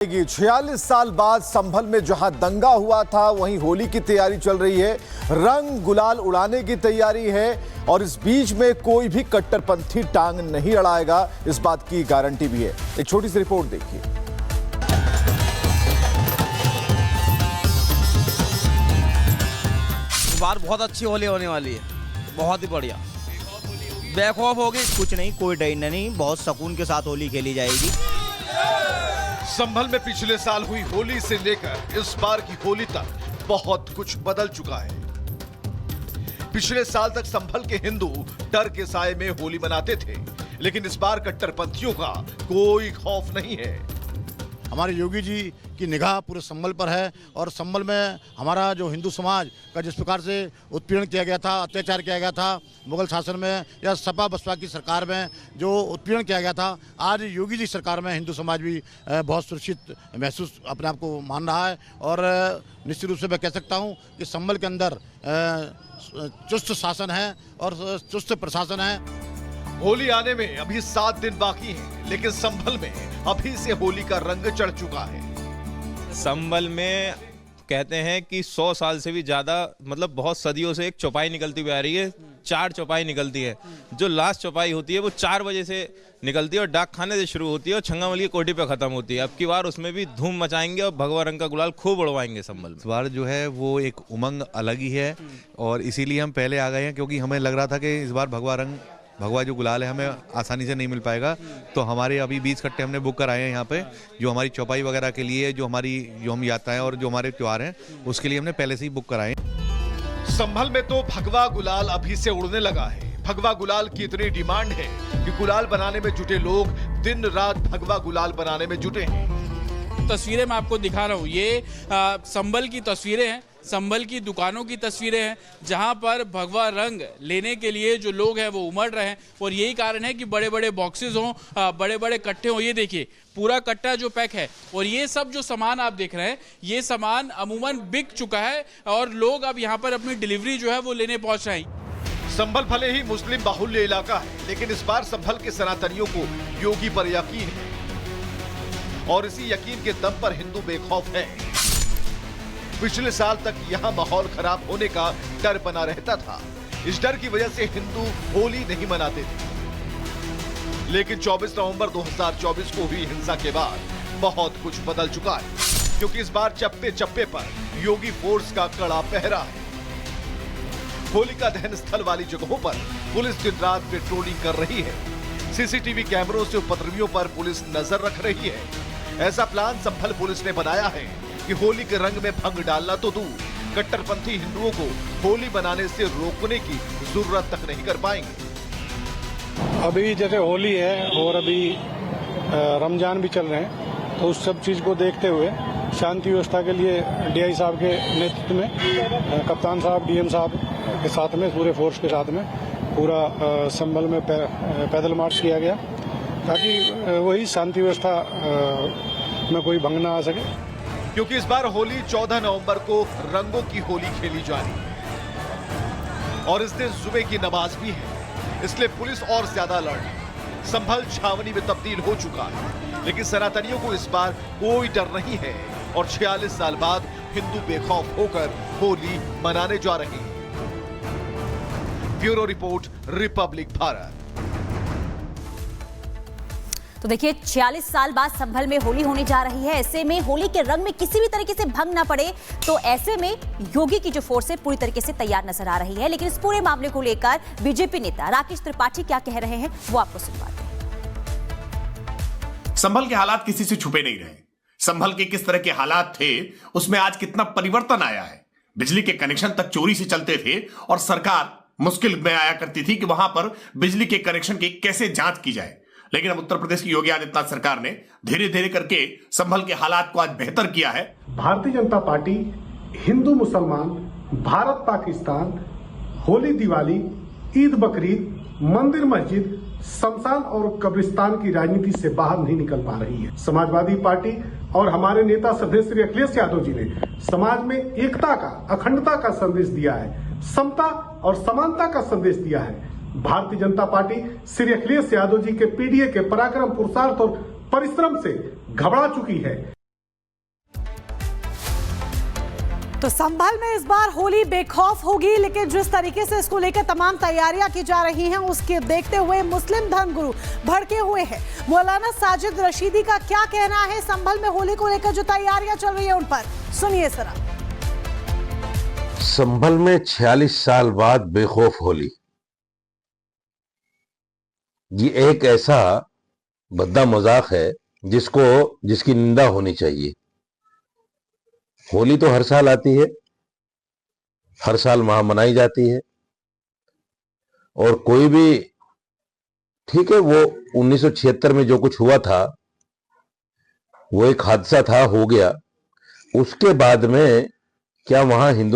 46 साल बाद संभल में जहां दंगा हुआ था वहीं होली की तैयारी चल रही है। रंग गुलाल उड़ाने की तैयारी है और इस बीच में कोई भी कट्टरपंथी टांग नहीं अड़ाएगा, इस बात की गारंटी भी है। एक छोटी सी रिपोर्ट देखिए। इस बार बहुत अच्छी होली होने वाली है, बहुत ही बढ़िया। बेखौफ होगी, कुछ नहीं, कोई डर नहीं, बहुत सुकून के साथ होली खेली जाएगी। संभल में पिछले साल हुई होली से लेकर इस बार की होली तक बहुत कुछ बदल चुका है। पिछले साल तक संभल के हिंदू डर के साए में होली मनाते थे, लेकिन इस बार कट्टरपंथियों का कोई खौफ नहीं है। हमारे योगी जी की निगाह पूरे संभल पर है और संभल में हमारा जो हिंदू समाज का जिस प्रकार से उत्पीड़न किया गया था, अत्याचार किया गया था मुगल शासन में या सपा बसपा की सरकार में जो उत्पीड़न किया गया था, आज योगी जी सरकार में हिंदू समाज भी बहुत सुरक्षित महसूस अपने आप को मान रहा है। और निश्चित रूप से मैं कह सकता हूँ कि संभल के अंदर चुस्त शासन है और चुस्त प्रशासन है। होली आने में अभी 7 दिन बाकी हैं, लेकिन संभल में अभी से होली का रंग चढ़ चुका है। संभल में कहते हैं कि 100 साल से भी ज्यादा, मतलब बहुत सदियों से एक चौपाई निकलती हुई आ रही है। 4 चौपाई निकलती है। जो लास्ट चौपाई होती है वो 4 बजे से निकलती है और डाक खाने से शुरू होती है और छंगामली की कोठी पे खत्म होती है। अब की बार उसमें भी धूम मचाएंगे और भगवा रंग का गुलाल खूब उड़वाएंगे संभल में। इस बार जो है वो एक उमंग अलग ही है और इसीलिए हम पहले आ गए हैं, क्योंकि हमें लग रहा था कि इस बार भगवा जो गुलाल है हमें आसानी से नहीं मिल पाएगा। तो हमारे अभी 20 कट्टे हमने बुक कराए हैं यहाँ पे, जो हमारी चौपाई वगैरह के लिए, जो हम यात्राएं और जो हमारे त्योहार हैं उसके लिए हमने पहले से ही बुक कराए। संभल में तो भगवा गुलाल अभी से उड़ने लगा है। भगवा गुलाल की इतनी डिमांड है कि गुलाल बनाने में जुटे लोग दिन रात भगवा गुलाल बनाने में जुटे हैं। तस्वीरें मैं आपको दिखा रहा हूँ, ये संभल की तस्वीरें हैं, संभल की दुकानों की तस्वीरें हैं, जहां पर भगवा रंग लेने के लिए जो लोग हैं वो उमड़ रहे हैं। और यही कारण है कि बड़े बड़े बॉक्सेस हों, बड़े बड़े कट्टे हों। ये देखिए पूरा कट्टा जो पैक है और ये सब जो सामान आप देख रहे हैं, ये सामान अमूमन बिक चुका है और लोग अब यहाँ पर अपनी डिलीवरी जो है वो लेने पहुंच रहे हैं। संभल भले ही मुस्लिम बाहुल्य इलाका है, लेकिन इस बार संभल के सनातनियों को योगी पर यकीन है और इसी यकीन के दम पर हिंदू बेखौफ है। पिछले साल तक यहाँ माहौल खराब होने का डर बना रहता था। इस डर की वजह से हिंदू होली नहीं मनाते थे, लेकिन 24 नवंबर 2024 को हुई हिंसा के बाद बहुत कुछ बदल चुका है, क्योंकि इस बार चप्पे चप्पे पर योगी फोर्स का कड़ा पहरा है। होलिका दहन स्थल वाली जगहों पर पुलिस दिन रात पेट्रोलिंग कर रही है। सीसीटीवी कैमरों से उपद्रवियों पर पुलिस नजर रख रही है। ऐसा प्लान संभल पुलिस ने बनाया है कि होली के रंग में भंग डालना तो दूर, कट्टरपंथी हिंदुओं को होली बनाने से रोकने की जरूरत तक नहीं कर पाएंगे। अभी जैसे होली है और अभी रमजान भी चल रहे हैं, तो उस सब चीज को देखते हुए शांति व्यवस्था के लिए डीआई साहब के नेतृत्व में, कप्तान साहब, डीएम साहब के साथ में, पूरे फोर्स के साथ में पूरा संभल में पैदल मार्च किया गया, ताकि वही शांति व्यवस्था में कोई भंग ना आ सके। क्योंकि इस बार होली 14 नवंबर को रंगों की होली खेली जा रही है और इस दिन सुबह की नमाज भी है, इसलिए पुलिस और ज्यादा अलर्ट है। संभल छावनी में तब्दील हो चुका है, लेकिन सनातनियों को इस बार कोई डर नहीं है और 46 साल बाद हिंदू बेखौफ होकर होली मनाने जा रहे हैं। Bureau report, Republic Bharat. तो देखिए 46 साल बाद संभल में होली होने जा रही है। ऐसे में होली के रंग में किसी भी तरीके से भंग ना पड़े, तो ऐसे में योगी की जो फोर्स है पूरी तरीके से तैयार नजर आ रही है। लेकिन इस पूरे मामले को लेकर बीजेपी नेता राकेश त्रिपाठी क्या कह रहे हैं वो आपको सुनवाते हैं। संभल के हालात किसी से छुपे नहीं रहे। संभल के किस तरह के हालात थे उसमें आज कितना परिवर्तन आया है। बिजली के कनेक्शन तक चोरी से चलते थे और सरकार मुश्किल में आया करती थी कि वहां पर बिजली के कनेक्शन की कैसे जांच की जाए। लेकिन अब उत्तर प्रदेश की योगी आदित्यनाथ सरकार ने धीरे धीरे करके संभल के हालात को आज बेहतर किया है। भारतीय जनता पार्टी हिंदू मुसलमान, भारत पाकिस्तान, होली दिवाली, ईद बकरीद, मंदिर मस्जिद, शमशान और कब्रिस्तान की राजनीति से बाहर नहीं निकल पा रही है। समाजवादी पार्टी और हमारे नेता श्रद्धेय श्री अखिलेश यादव जी ने समाज में एकता का, अखंडता का संदेश दिया है, समता और समानता का संदेश दिया है। भारतीय जनता पार्टी श्री अखिलेश यादव जी के पीडीए के पराक्रम, पुरुषार्थ और परिश्रम से घबरा चुकी है। तो संभल में इस बार होली बेखौफ होगी, लेकिन जिस तरीके से इसको लेकर तमाम तैयारियां की जा रही हैं उसके देखते हुए मुस्लिम धर्मगुरु भड़के हुए हैं। मौलाना साजिद रशीदी का क्या कहना है संभल में होली को लेकर जो तैयारियां चल रही है उन पर, सुनिए जरा। संभल में 46 साल बाद बेखौफ होली, ये एक ऐसा भद्दा मजाक है जिसकी निंदा होनी चाहिए। होली तो हर साल आती है, हर साल वहां मनाई जाती है, और कोई भी ठीक है, वो 1976 में जो कुछ हुआ था वो एक हादसा था, हो गया। उसके बाद में क्या वहां हिंदू